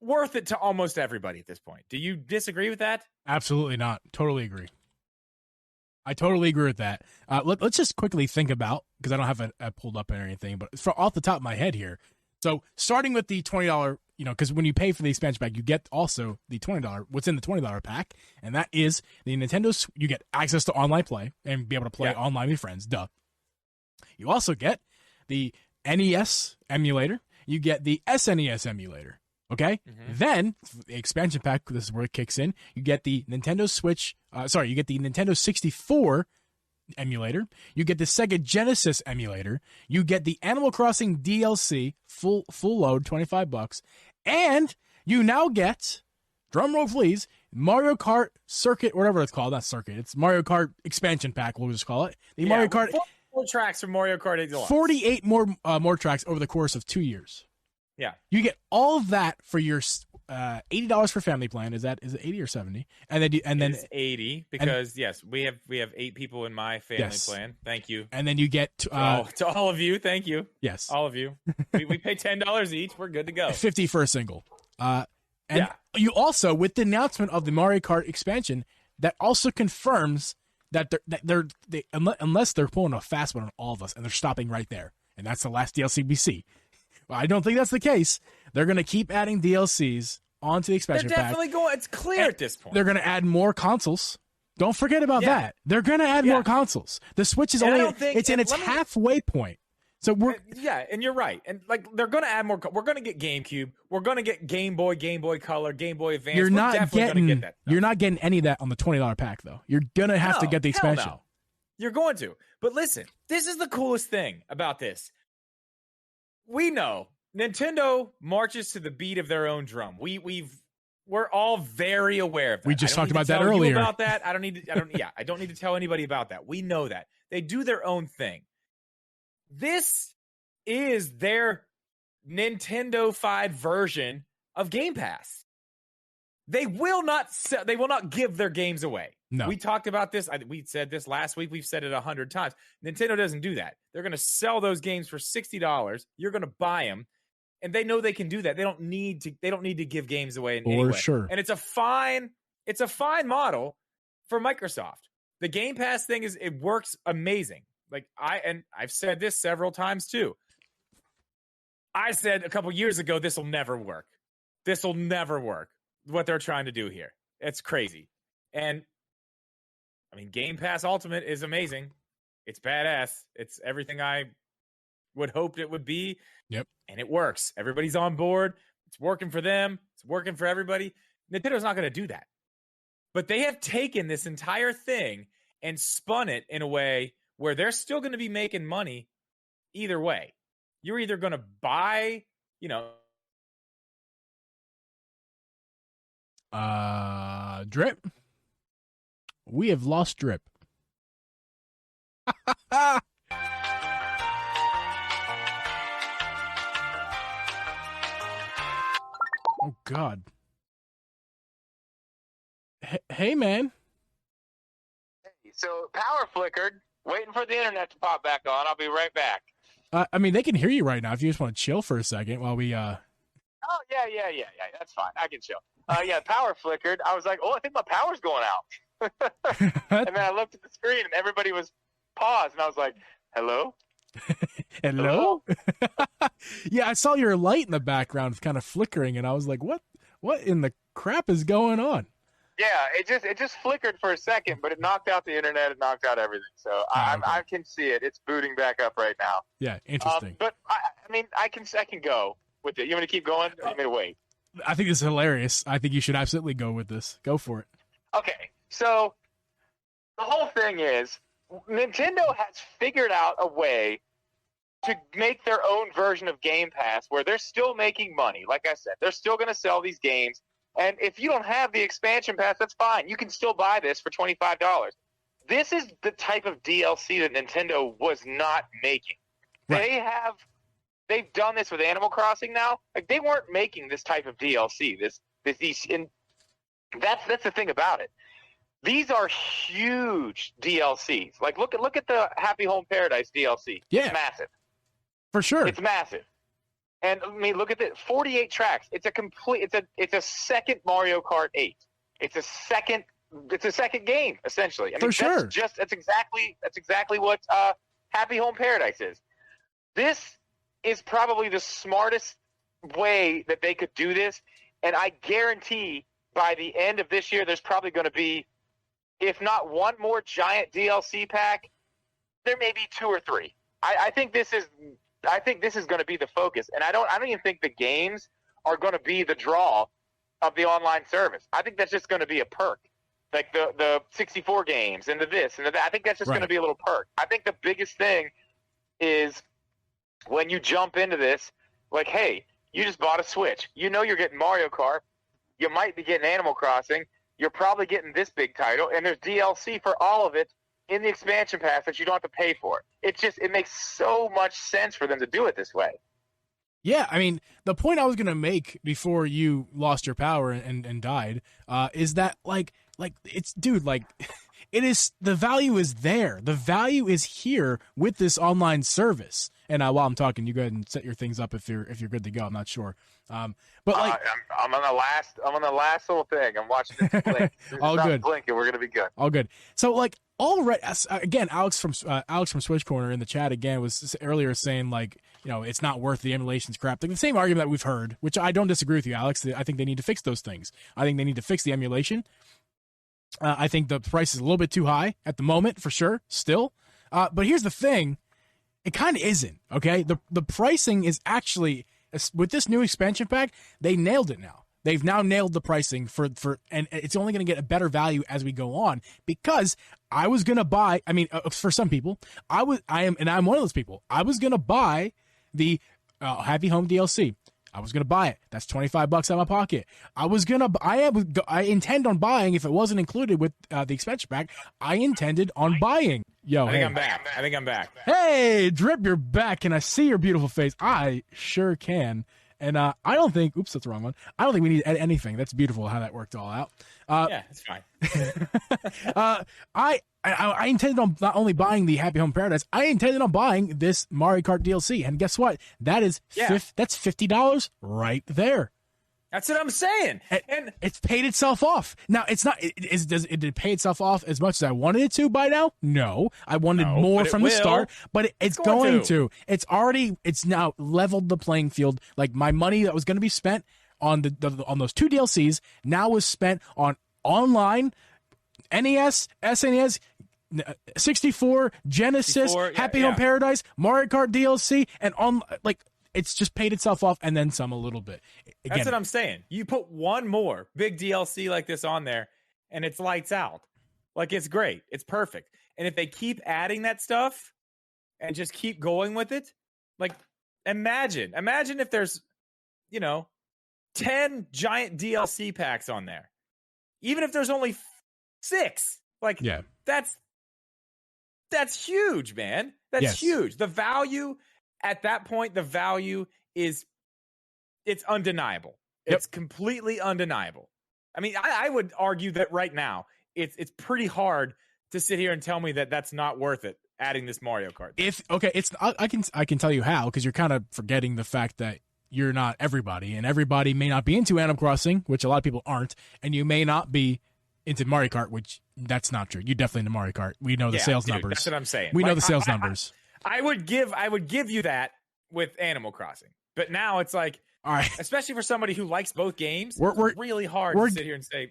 worth it to almost everybody at this point. Do you disagree with that? Absolutely not. Totally agree. I totally agree with that. Let's just quickly think about, because I don't have it pulled up or anything, but off the top of my head here. So starting with the $20, because when you pay for the expansion pack, you get also the $20, what's in the $20 pack, and that is the Nintendo. You get access to online play and be able to play online with your friends. Duh. You also get the NES emulator. You get the SNES emulator. Okay? Mm-hmm. Then, the expansion pack, this is where it kicks in. You get the Nintendo Switch, you get the Nintendo 64 emulator. You get the Sega Genesis emulator. You get the Animal Crossing DLC, full load, $25. And you now get, drum roll please, Mario Kart Circuit, whatever it's called. Not Circuit, it's Mario Kart expansion pack, we'll just call it. The Mario Kart. 4 tracks from Mario Kart 8 Deluxe. 48 more tracks over the course of 2 years. Yeah. You get all of that for your $80 for family plan. Is it 80 or 70? And then it's 80 because yes, we have 8 people in my family plan. Thank you. And then you get to all of you. Thank you. Yes. All of you. we pay $10 each. We're good to go. 50 for a single. And you also, with the announcement of the Mario Kart expansion, that also confirms that they unless they're pulling a fast one on all of us and they're stopping right there, and that's the last DLC we see. Well, I don't think that's the case. They're going to keep adding DLCs onto the expansion They're pack. definitely going. It's clear at this point. They're going to add more consoles. Don't forget about that. They're going to add more consoles. The Switch is it's in its halfway point. So and you're right. And like they're going to add more. We're going to get GameCube. We're going to get Game Boy, Game Boy Color, Game Boy Advance. You're not getting that stuff. You're not getting any of that on the $20 pack though. You're going to have to get the expansion. No. You're going to. But listen, this is the coolest thing about this. We know Nintendo marches to the beat of their own drum. We're all very aware of that. We just talked about that earlier. About that, I don't need to tell anybody about that. We know that. They do their own thing. This is their Nintendo-fied version of Game Pass. They will not give their games away. No. We talked about this. We said this last week. We've said it 100 times. Nintendo doesn't do that. They're going to sell those games for $60. You're going to buy them, and they know they can do that. They don't need to give games away in any way. Sure. And it's a fine model for Microsoft. The Game Pass thing it works amazing. Like I've said this several times too. I said a couple years ago, this will never work. This will never work. What they're trying to do here. It's crazy. And I mean, Game Pass Ultimate is amazing. It's badass. It's everything I would hope it would be. Yep. And it works. Everybody's on board. It's working for them. It's working for everybody. Nintendo's not going to do that. But they have taken this entire thing and spun it in a way where they're still going to be making money either way. You're either going to buy, Drip. We have lost Drip. Oh God. Hey man. So power flickered. Waiting for the internet to pop back on. I'll be right back. I mean, they can hear you right now if you just want to chill for a second while we. Oh yeah. That's fine. I can chill. Power flickered. I was like, I think my power's going out. And then I looked at the screen and everybody was paused, and I was like, hello. Hello. Yeah, I saw your light in the background kind of flickering, and I was like, what in the crap is going on? Yeah, it just flickered for a second, but it knocked out the internet. It knocked out everything. So I can see it. It's booting back up right now. Yeah, interesting. But I mean, I can go with it. You want me to keep going? Or you want me to wait? I think this is hilarious. I think you should absolutely go with this. Go for it. Okay, so the whole thing is Nintendo has figured out a way to make their own version of Game Pass where they're still making money. Like I said, they're still going to sell these games. And if you don't have the expansion pass, that's fine. You can still buy this for $25. This is the type of DLC that Nintendo was not making. Right. They've done this with Animal Crossing now. Like, they weren't making this type of DLC. And that's the thing about it. These are huge DLCs. Like, look at the Happy Home Paradise DLC. Yeah. It's massive. For sure. It's massive. And I mean, look at it. 48 tracks. It's a second Mario Kart 8. It's a second game, essentially. I mean, for sure. That's exactly what Happy Home Paradise is. This is probably the smartest way that they could do this, and I guarantee by the end of this year, there's probably going to be, if not one more giant DLC pack, there may be 2 or 3. I think this is going to be the focus, and I don't even think the games are going to be the draw of the online service. I think that's just going to be a perk, like the 64 games and the this and the that. I think that's just going to be a little perk. I think the biggest thing is when you jump into this, like, hey, you just bought a Switch. You know you're getting Mario Kart. You might be getting Animal Crossing. You're probably getting this big title, and there's DLC for all of it in the expansion pass that you don't have to pay for. It makes so much sense for them to do it this way. Yeah, I mean, the point I was going to make before you lost your power and died is that, like, it's, dude, like, it is, the value is there. The value is here with this online service. And while I'm talking, you go ahead and set your things up if you're good to go. I'm not sure. But like, I'm on the last little thing. I'm watching this blink. All good. Blinking. We're gonna be good. All good. So like, all right. Again, Alex from Switch Corner in the chat again was earlier saying, like, it's not worth the emulations crap. The same argument that we've heard, which I don't disagree with you, Alex. I think they need to fix those things. I think they need to fix the emulation. I think the price is a little bit too high at the moment, for sure, still. But here's the thing. It kind of isn't, okay? The pricing is actually, with this new expansion pack, they nailed it now. They've now nailed the pricing and it's only going to get a better value as we go on, because I was going to buy, for some people, I'm one of those people. I was going to buy the Happy Home DLC. I was going to buy it. That's $25 out of my pocket. I intend on buying, if it wasn't included with the expansion pack, I intended on buying. Yo, I think I'm back. Hey, Drip, you're back. Can I see your beautiful face? I sure can. And I don't think, oops, that's the wrong one. I don't think we need to edit anything. That's beautiful how that worked all out. Yeah, it's fine. I intended on not only buying the Happy Home Paradise, I intended on buying this Mario Kart DLC. And guess what? That's $50 right there. That's what I'm saying. And it's paid itself off. Now, it's not. Did it pay itself off as much as I wanted it to by now? No. I wanted more from the start, but it's going to. It's now leveled the playing field. Like, my money that was going to be spent on on those 2 DLCs now was spent on online, NES, SNES, 64, Genesis, Happy Home Paradise, Mario Kart DLC, and it's just paid itself off and then some a little bit. Again, that's what I'm saying. You put one more big DLC like this on there, and it's lights out. Like, it's great. It's perfect. And if they keep adding that stuff and just keep going with it, like, imagine if there's, 10 giant DLC packs on there. Even if there's only 6, like, that's huge, man. That's huge. The value at that point, it's undeniable. It's completely undeniable. I mean, I would argue that right now, it's pretty hard to sit here and tell me that that's not worth it, adding this Mario Kart thing. I can tell you how, because you're kind of forgetting the fact that you're not everybody, and everybody may not be into Animal Crossing, which a lot of people aren't, and you may not be into Mario Kart, which that's not true. You're definitely into Mario Kart. We know the sales numbers. That's what I'm saying. We know the sales numbers. I would give you that with Animal Crossing, but now it's like, all right, especially for somebody who likes both games, it's really hard to sit here and say.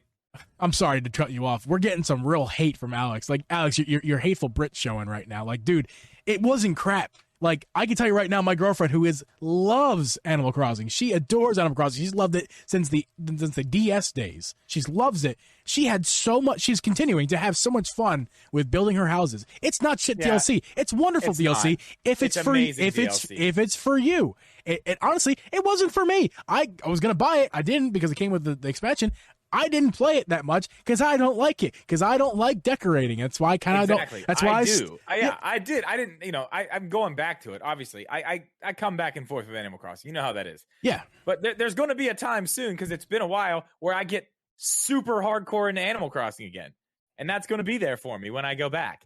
I'm sorry to cut you off. We're getting some real hate from Alex. Like, Alex, you're hateful Brit showing right now. Like, dude, it wasn't crap. Like, I can tell you right now, my girlfriend, who loves Animal Crossing, she adores Animal Crossing. She's loved it since the DS days. She loves it. She had so much. She's continuing to have so much fun with building her houses. It's not shit DLC. It's wonderful DLC. If it's for it's for you. It honestly, it wasn't for me. I was gonna buy it. I didn't, because it came with the expansion. I didn't play it that much because I don't like it, because I don't like decorating. That's why I kind of don't. That's why I did. I didn't. I'm going back to it. Obviously, I come back and forth with Animal Crossing. You know how that is. Yeah. But there's going to be a time soon, because it's been a while, where I get super hardcore into Animal Crossing again, and that's going to be there for me when I go back,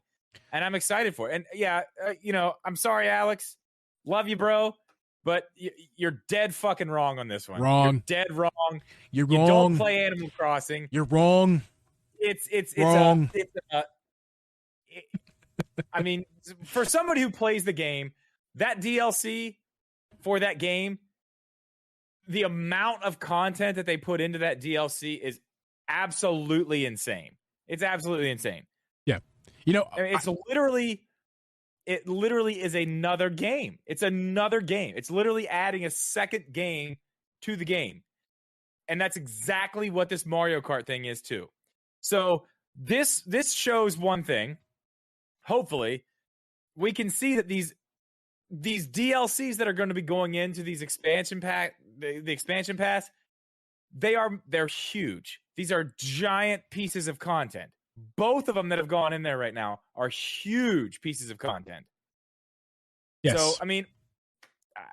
and I'm excited for it. And I'm sorry, Alex. Love you, bro. But you're dead fucking wrong on this one. Wrong. You're dead wrong. You're wrong. You don't play Animal Crossing. You're wrong. It's wrong. I mean, for somebody who plays the game, that DLC for that game, the amount of content that they put into that DLC is absolutely insane. It's absolutely insane. Yeah. It literally is another game. It's another game. It's literally adding a second game to the game. And that's exactly what this Mario Kart thing is too. So this shows one thing. Hopefully, we can see that these DLCs that are going to be going into these expansion pack, the expansion pass, they're huge. These are giant pieces of content. Both of them that have gone in there right now are huge pieces of content. Yes. So, I mean,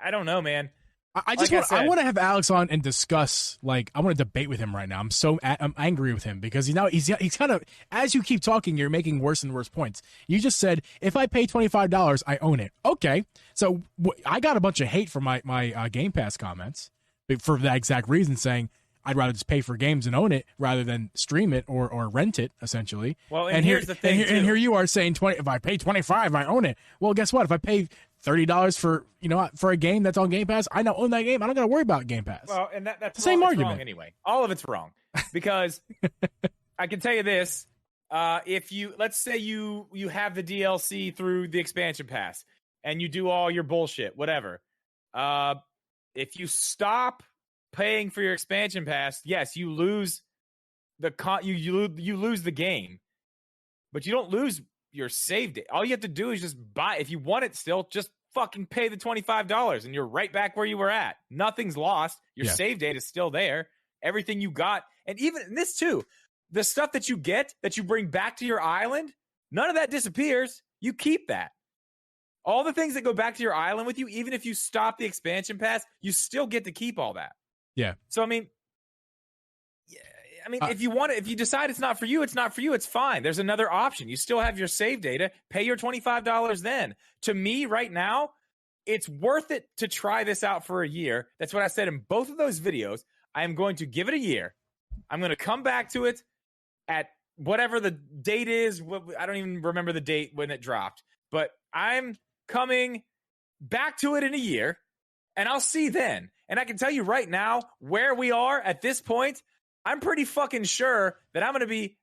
I don't know, man. I want to have Alex on and discuss, I want to debate with him right now. I'm angry with him because he's kind of, as you keep talking, you're making worse and worse points. You just said, if I pay $25, I own it. Okay. So I got a bunch of hate for my Game Pass comments for that exact reason, saying, I'd rather just pay for games and own it rather than stream it or rent it, essentially. Well, and here's the thing, and here you are saying if I pay $25, I own it. Well, guess what? If I pay $30 for for a game that's on Game Pass. I now own that game. I don't got to worry about Game Pass. Well, and that's the same wrong. argument Wrong anyway. All of it's wrong because I can tell you this: if let's say you have the DLC through the expansion pass and you do all your bullshit, whatever. If you stop paying for your expansion pass, yes, you lose you lose the game, but you don't lose your save date. All you have to do is just buy. If you want it still, just fucking pay the $25 and you're right back where you were at. Nothing's lost. Your save date is still there. Everything you got. And even this too, the stuff that you get that you bring back to your island, none of that disappears. You keep that. All the things that go back to your island with you, even if you stop the expansion pass, you still get to keep all that. Yeah. So, I mean, if you want it, if you decide it's not for you, it's not for you. It's fine. There's another option. You still have your save data. Pay your $25 then. To me, right now, it's worth it to try this out for a year. That's what I said in both of those videos. I am going to give it a year. I'm going to come back to it at whatever the date is. I don't even remember the date when it dropped. But I'm coming back to it in a year, and I'll see then. And I can tell you right now, where we are at this point, I'm pretty fucking sure that I'm going to be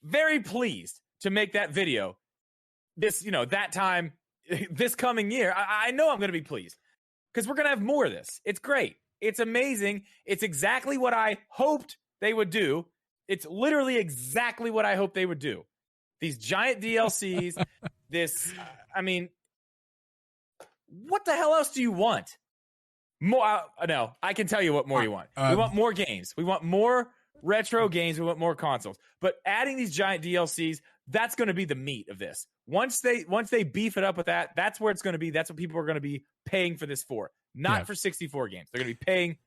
very pleased to make that video that time, this coming year. I know I'm going to be pleased because we're going to have more of this. It's great. It's amazing. It's exactly what I hoped they would do. It's literally exactly what I hoped they would do. These giant DLCs, what the hell else do you want? More? No, I can tell you what more you want. We want more games. We want more retro games. We want more consoles. But adding these giant DLCs, that's going to be the meat of this. Once they beef it up with that, that's where it's going to be. That's what people are going to be paying for this for. Not for 64 games. They're going to be paying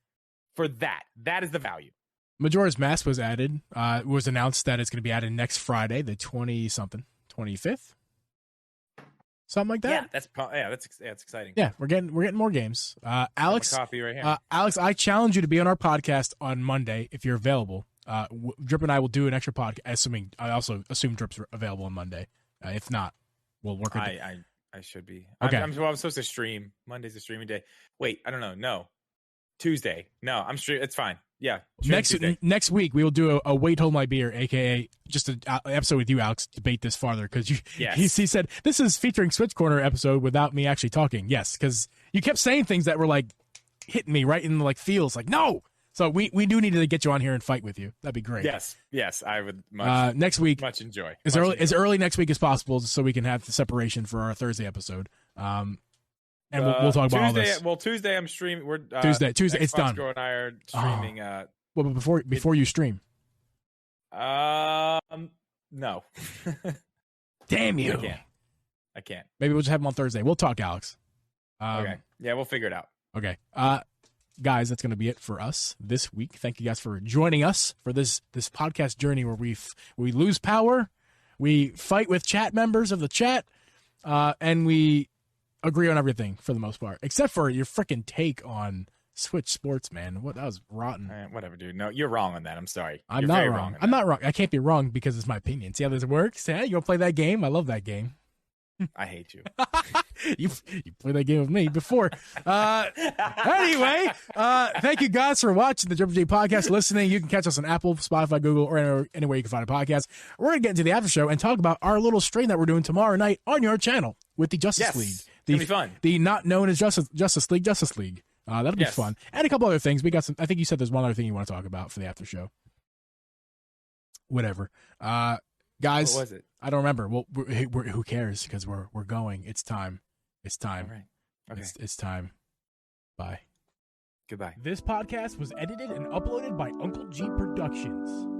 for that. That is the value. Majora's Mask was added. It was announced that it's going to be added next Friday, the 25th. Something like that. Yeah, that's exciting. Yeah, we're getting more games. Alex, copy right here. Alex, I challenge you to be on our podcast on Monday if you're available. Drip and I will do an extra podcast. I also assume Drip's available on Monday. If not, we'll work. I should be. Okay. I'm supposed to stream. Monday's a streaming day. Wait, I don't know. No, Tuesday. No, I'm streaming. It's fine. Yeah. Next week we will do a Wait Hold My Beer, aka just an episode with you, Alex, debate this farther because he said this is featuring Switch Corner episode without me actually talking. Yes, because you kept saying things that were like hitting me right in the feels like no. So we do need to get you on here and fight with you. That'd be great. Yes, I would. Next week, much enjoy. As early next week as possible, so we can have the separation for our Thursday episode. And we'll talk about all this. Well, Tuesday I'm streaming. We're Tuesday. It's done. Girl and I are streaming. Well, but before you stream. No. Damn you! I can't. Maybe we'll just have them on Thursday. We'll talk, Alex. Okay. Yeah, we'll figure it out. Okay. Guys, that's going to be it for us this week. Thank you guys for joining us for this podcast journey where we lose power, we fight with chat members of the chat, and we agree on everything for the most part, except for your freaking take on Switch Sports, man. That was rotten. Whatever, dude. No, you're wrong on that. I'm sorry. I'm not wrong. I'm not wrong. I can't be wrong because it's my opinion. See how this works? Hey, you gonna play that game? I love that game. I hate you. you played that game with me before. Anyway, thank you guys for watching the Triple J podcast, listening. You can catch us on Apple, Spotify, Google, or anywhere you can find a podcast. We're going to get into the after show and talk about our little stream that we're doing tomorrow night on your channel with the Justice League. It's going to be fun. The not known as Justice League. That'll be fun. And a couple other things. We got some. I think you said there's one other thing you want to talk about for the after show. Whatever. Guys, what was it? I don't remember. Well, who cares? Because we're going. It's time. It's time. All right. Okay. It's time. Bye. Goodbye. This podcast was edited and uploaded by Uncle Geeb Productions.